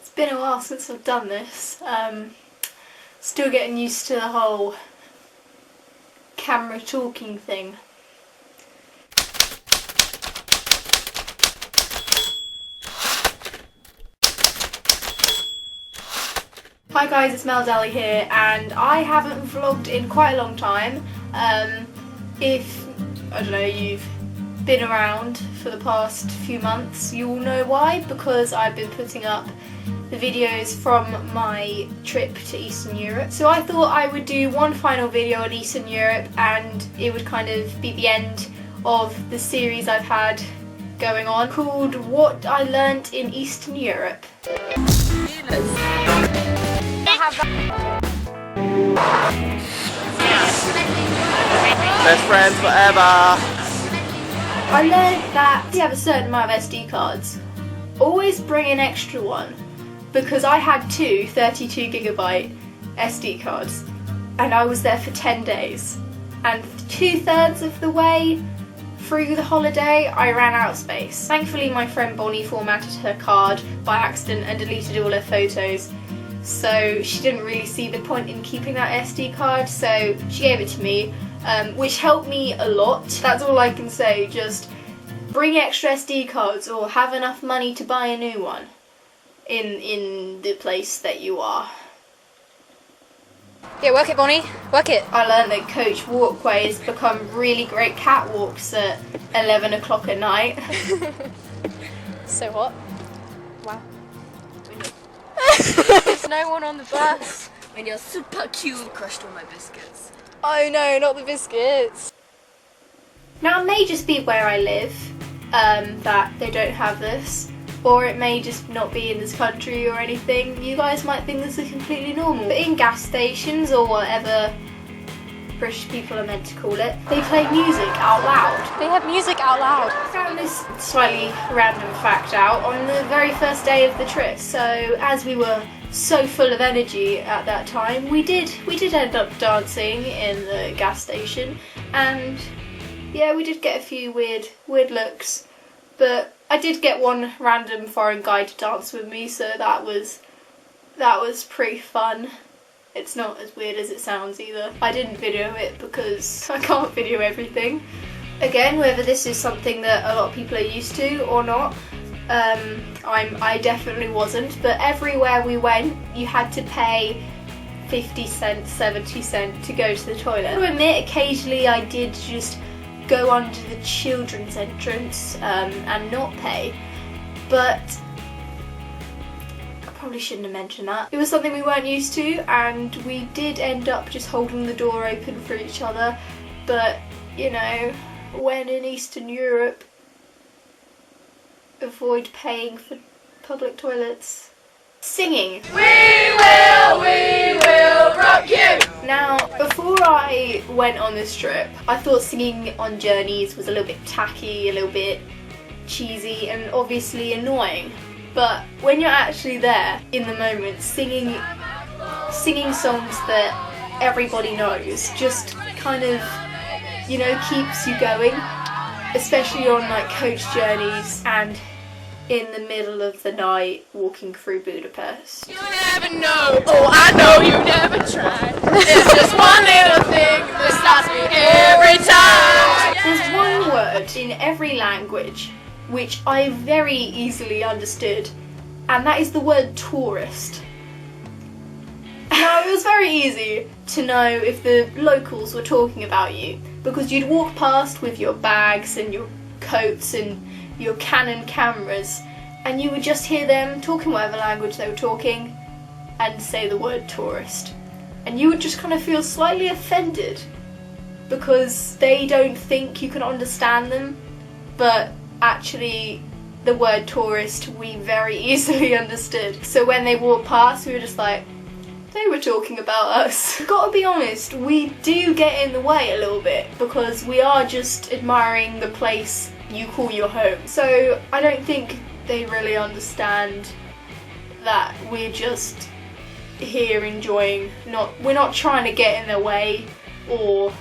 It's been a while since I've done this. Still getting used to the whole camera talking thing. Hi guys, it's MelodEllie here, and I haven't vlogged in quite a long time. If, I don't know, you've been around for the past few months, you will know why, because I've been putting up the videos from my trip to Eastern Europe. So I thought I would do one final video on Eastern Europe, and it would kind of be the end of the series I've had going on called What I Learnt in Eastern Europe. Best friends forever! I learned that if you have a certain amount of SD cards, always bring an extra one, because I had two 32GB SD cards and I was there for 10 days, and 2/3 of the way through the holiday I ran out of space. Thankfully my friend Bonnie formatted her card by accident and deleted all her photos, so she didn't really see the point in keeping that SD card, so she gave it to me, which helped me a lot. That's all I can say, just bring extra SD cards or have enough money to buy a new one in the place that you are. Yeah, work it, Bonnie, work it. I learned that coach walkways become really great catwalks at 11 o'clock at night. So what? Wow. There's no one on the bus. When you're super cute, crushed all my biscuits. Oh no, not the biscuits. Now it may just be where I live that they don't have this, or it may just not be in this country or anything. You guys might think this is completely normal. But in gas stations or whatever British people are meant to call it, they play music out loud. They have music out loud. I found this slightly random fact out on the very first day of the trip. So as we were so full of energy at that time, we did end up dancing in the gas station, and yeah, we did get a few weird looks, but I did get one random foreign guy to dance with me, so that was pretty fun. It's not as weird as it sounds either. I didn't video it because I can't video everything. Again, whether this is something that a lot of people are used to or not, I definitely wasn't, but everywhere we went you had to pay 50 cents, 70 cents to go to the toilet. I admit occasionally I did just go under the children's entrance and not pay, but I probably shouldn't have mentioned that. It was something we weren't used to, and we did end up just holding the door open for each other, but you know, when in Eastern Europe, avoid paying for public toilets. Singing. We will rock you! Now, before I went on this trip, I thought singing on journeys was a little bit tacky, a little bit cheesy, and obviously annoying. But when you're actually there, in the moment, singing songs that everybody knows, just kind of, you know, keeps you going. Especially on like coach journeys and in the middle of the night walking through Budapest. You never know, oh I know you never tried. It's just one little thing that stops me every time. There's one word in every language which I very easily understood, and that is the word tourist. Now, it was very easy to know if the locals were talking about you, because you'd walk past with your bags and your coats and your Canon cameras, and you would just hear them talking whatever language they were talking and say the word tourist. And you would just kind of feel slightly offended because they don't think you can understand them, but actually the word tourist we very easily understood. So when they walked past, we were just like, they were talking about us. Gotta be honest, we do get in the way a little bit because we are just admiring the place you call your home. So I don't think they really understand that we're just here enjoying, we're not trying to get in their way or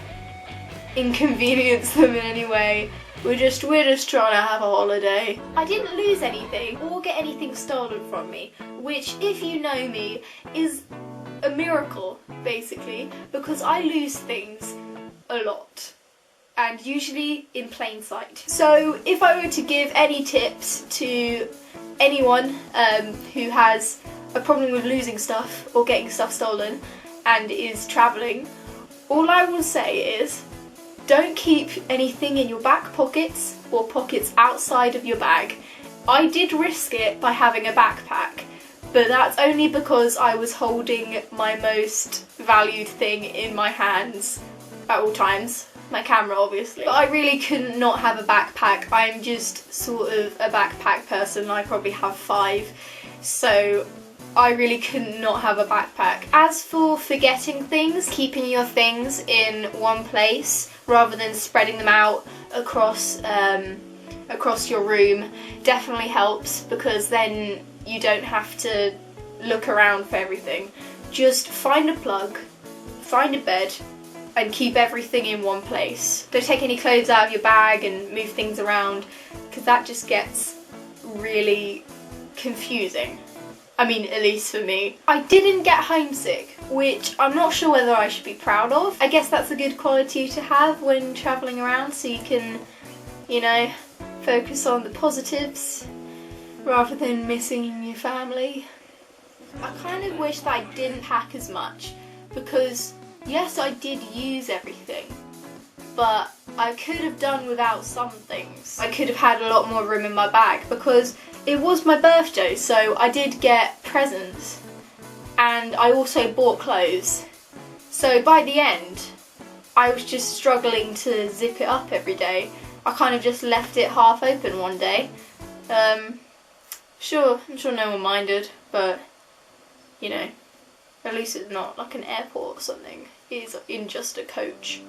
inconvenience them in any way. We're just trying to have a holiday. I didn't lose anything or get anything stolen from me, which, if you know me, is a miracle, basically, because I lose things a lot, and usually in plain sight. So if I were to give any tips to anyone who has a problem with losing stuff or getting stuff stolen and is travelling, all I will say is, don't keep anything in your back pockets or pockets outside of your bag. I did risk it by having a backpack, but that's only because I was holding my most valued thing in my hands at all times. My camera, obviously. But I really couldn't not have a backpack. I'm just sort of a backpack person. I probably have 5. So I really could not have a backpack. As for forgetting things, keeping your things in one place rather than spreading them out across your room definitely helps, because then you don't have to look around for everything. Just find a plug, find a bed, and keep everything in one place. Don't take any clothes out of your bag and move things around, because that just gets really confusing. I mean, at least for me. I didn't get homesick, which I'm not sure whether I should be proud of. I guess that's a good quality to have when travelling around, so you can, you know, focus on the positives rather than missing your family. I kind of wish that I didn't pack as much, because yes, I did use everything, but I could have done without some things. I could have had a lot more room in my bag, because it was my birthday, so I did get presents, and I also bought clothes. So by the end, I was just struggling to zip it up every day. I kind of just left it half open one day. I'm sure no one minded, but you know, at least it's not like an airport or something. It's in just a coach.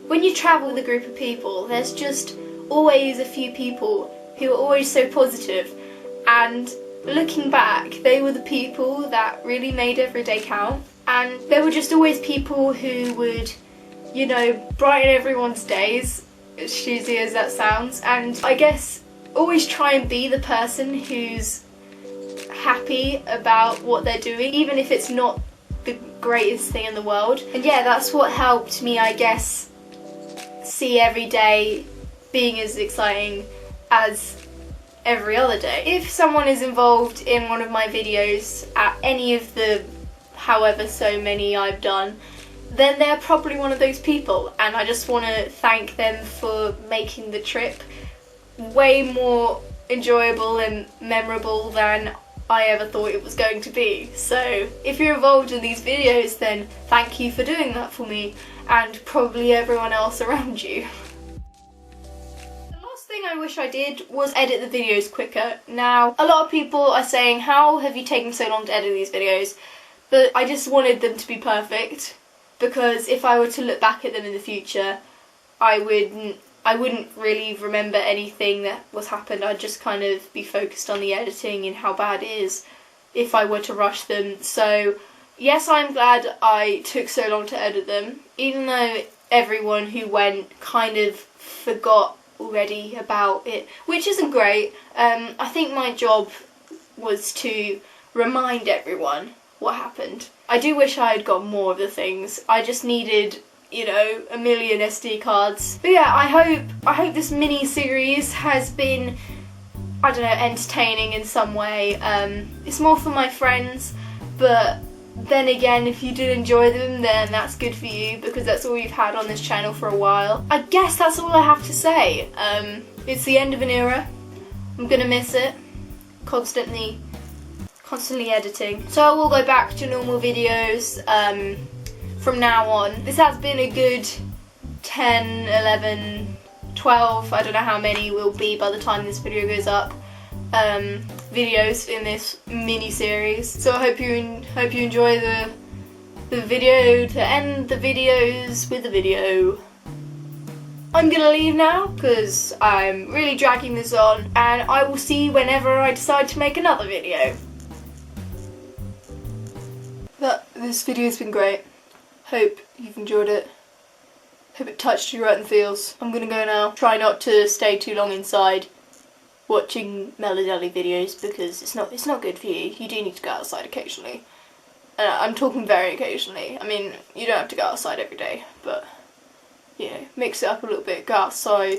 When you travel with a group of people, there's just always a few people who are always so positive, and looking back, they were the people that really made every day count, and there were just always people who would, you know, brighten everyone's days, as cheesy as that sounds, and I guess always try and be the person who's happy about what they're doing, even if it's not the greatest thing in the world. And yeah, that's what helped me, I guess, see every day being as exciting as every other day. If someone is involved in one of my videos at any of the however so many I've done, then they're probably one of those people, and I just want to thank them for making the trip way more enjoyable and memorable than I ever thought it was going to be. So if you're involved in these videos, then thank you for doing that for me, and probably everyone else around you. The last thing I wish I did was edit the videos quicker. Now, a lot of people are saying, how have you taken so long to edit these videos? But I just wanted them to be perfect, because if I were to look back at them in the future, I wouldn't really remember anything that was happened. I'd just kind of be focused on the editing and how bad it is if I were to rush them. So yes, I'm glad I took so long to edit them, even though everyone who went kind of forgot already about it, which isn't great. I think my job was to remind everyone what happened. I do wish I had got more of the things. I just needed, you know, a million SD cards. But yeah, I hope this mini series has been, I don't know, entertaining in some way. It's more for my friends, but then again, if you did enjoy them, then that's good for you, because that's all you've had on this channel for a while. I guess that's all I have to say. It's the end of an era. I'm gonna miss it. Constantly editing. So I will go back to normal videos from now on. This has been a good 10, 11, 12, I don't know how many will be by the time this video goes up, videos in this mini series. So I hope you enjoy the video. To end the videos with a video, I'm gonna leave now because I'm really dragging this on, and I will see you whenever I decide to make another video. But this video has been great. Hope you've enjoyed it. Hope it touched you right in the feels. I'm gonna go now. Try not to stay too long inside watching MelodEllie videos because it's not good for you. You do need to go outside occasionally. I'm talking very occasionally. I mean, you don't have to go outside every day, but you know, mix it up a little bit. Go outside.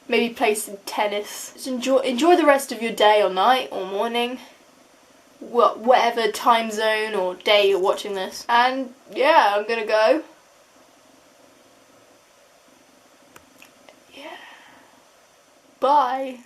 Maybe play some tennis. Just enjoy the rest of your day or night or morning. Whatever time zone or day you're watching this. And yeah, I'm gonna go. Yeah. Bye.